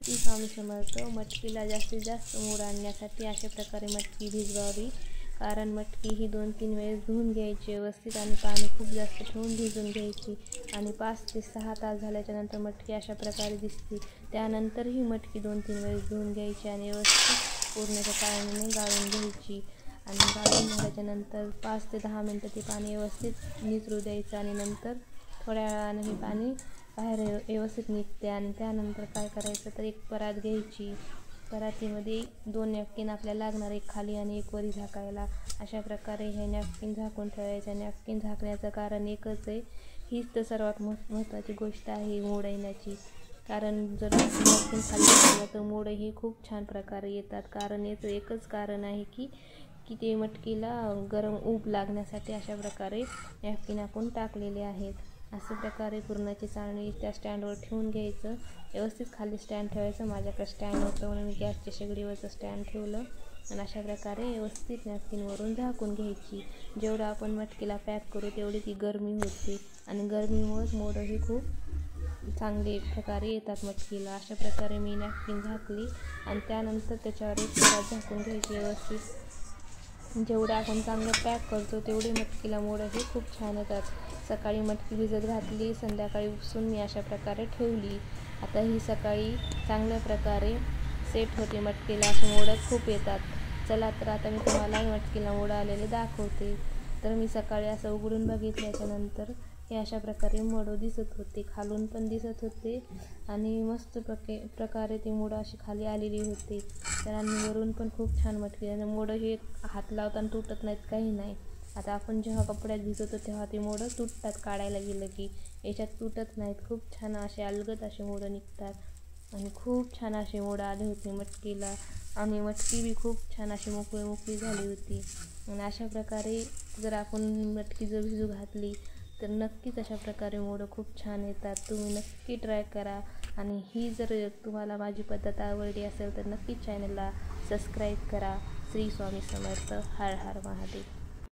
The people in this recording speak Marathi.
श्री स्वामी समर्थ. मटकीला जास्तीत जास्त मोड आणण्यासाठी अशा प्रकारे मटकी भिजवावी. कारण मटकी ही 2-3 वेळेस धुवून घ्यायची व्यवस्थित आणि पाणी खूप जास्त ठेवून भिजून घ्यायची. आणि 5 ते 6 तास झाल्याच्यानंतर मटकी अशा प्रकारे दिसते. त्यानंतर ही मटकी 2-3 वेळेस धुवून घ्यायची आणि व्यवस्थित पूर्णच्या पाण्याने गाळून घ्यायची. आणि गाळून झाल्याच्यानंतर 5 ते 10 मिनटं ते पाणी व्यवस्थित निचरू द्यायचं. आणि नंतर थोड्या वेळानं हे पाणी बाहेर व्यवस्थित निघते. आणि त्यानंतर काय करायचं तर एक परात घ्यायची. परातीमध्ये 2 नॅपकिन आपल्याला लागणार, एक खाली आणि एक वरी झाकायला. अशा प्रकारे हे नॅपकिन झाकून ठेवायचं. नॅपकिन झाकण्याचं कारण एकच आहे, हीच तर सर्वात महत्त्वाची गोष्ट आहे मोड येण्याची. कारण जर नॅपकिन खाली ठेवलं तर मोड हे खूप छान प्रकारे येतात. कारण याचं एकच कारण आहे की ते मटकीला गरम ऊब लागण्यासाठी अशा प्रकारे नॅपकिन आपण टाकलेले आहेत. अशा प्रकारे पुरणाची चाळणी त्या स्टँडवर ठेवून घ्यायचं. व्यवस्थित खाली स्टँड ठेवायचं. माझ्याकडे स्टँड होतं म्हणून मी गॅसच्या शेगडीवरचं स्टँड ठेवलं. आणि अशा प्रकारे व्यवस्थित नॅपकिनवरून झाकून घ्यायची. जेवढं आपण मटकीला पॅक करू तेवढी ती गरमी होते आणि गरमीमुळेच मोडं ही खूप चांगले प्रकारे येतात मटकीला. अशा प्रकारे मी नॅपकिन झाकली आणि त्यानंतर त्याच्यावर एक परात झाकून घ्यायची व्यवस्थित. जेवढं आपण चांगलं पॅक करतो तेवढे मटकीला मोडं हे खूप छान येतात. सकाळी मटकी भिजत घातली, संध्याकाळी उपसून मी अशा प्रकारे ठेवली. आता ही सकाळी चांगल्या प्रकारे सेट होते. मटकीला असे मोडं खूप येतात. चला तर आता मी तुम्हाला मटकीला मोडं आलेले दाखवते. तर मी सकाळी असं उघडून बघितल्याच्यानंतर हे अशा प्रकारे मोडं दिसत होते. खालून पण दिसत होते आणि मस्त प्रकारे ते मोडं अशी खाली आलेली होते. तर आणि वरून पण खूप छान मटकी. आणि मोडं हे हात लावताना तुटत नाहीत, काही नाही. आता आपण जेव्हा कपड्यात भिजवतो तेव्हा ते मोडं तुटतात काढायला गेलं की, याच्यात तुटत नाहीत. खूप छान असे अलगद असे मोडं निघतात आणि खूप छान असे मोडं आले होते मटकीला. आणि मटकी बी खूप छान अशी मोकळी झाली होती. आणि अशा प्रकारे जर आपण मटकी जर भिजू घातली तर नक्कीच अशा प्रकारे मोडं खूप छान येतात. तुम्ही नक्की ट्राय करा. आणि ही जर तुम्हाला माझी पद्धत आवडली असेल तर नक्कीच चॅनलला सबस्क्राईब करा. श्री स्वामी समर्थ. हर हर महादेव.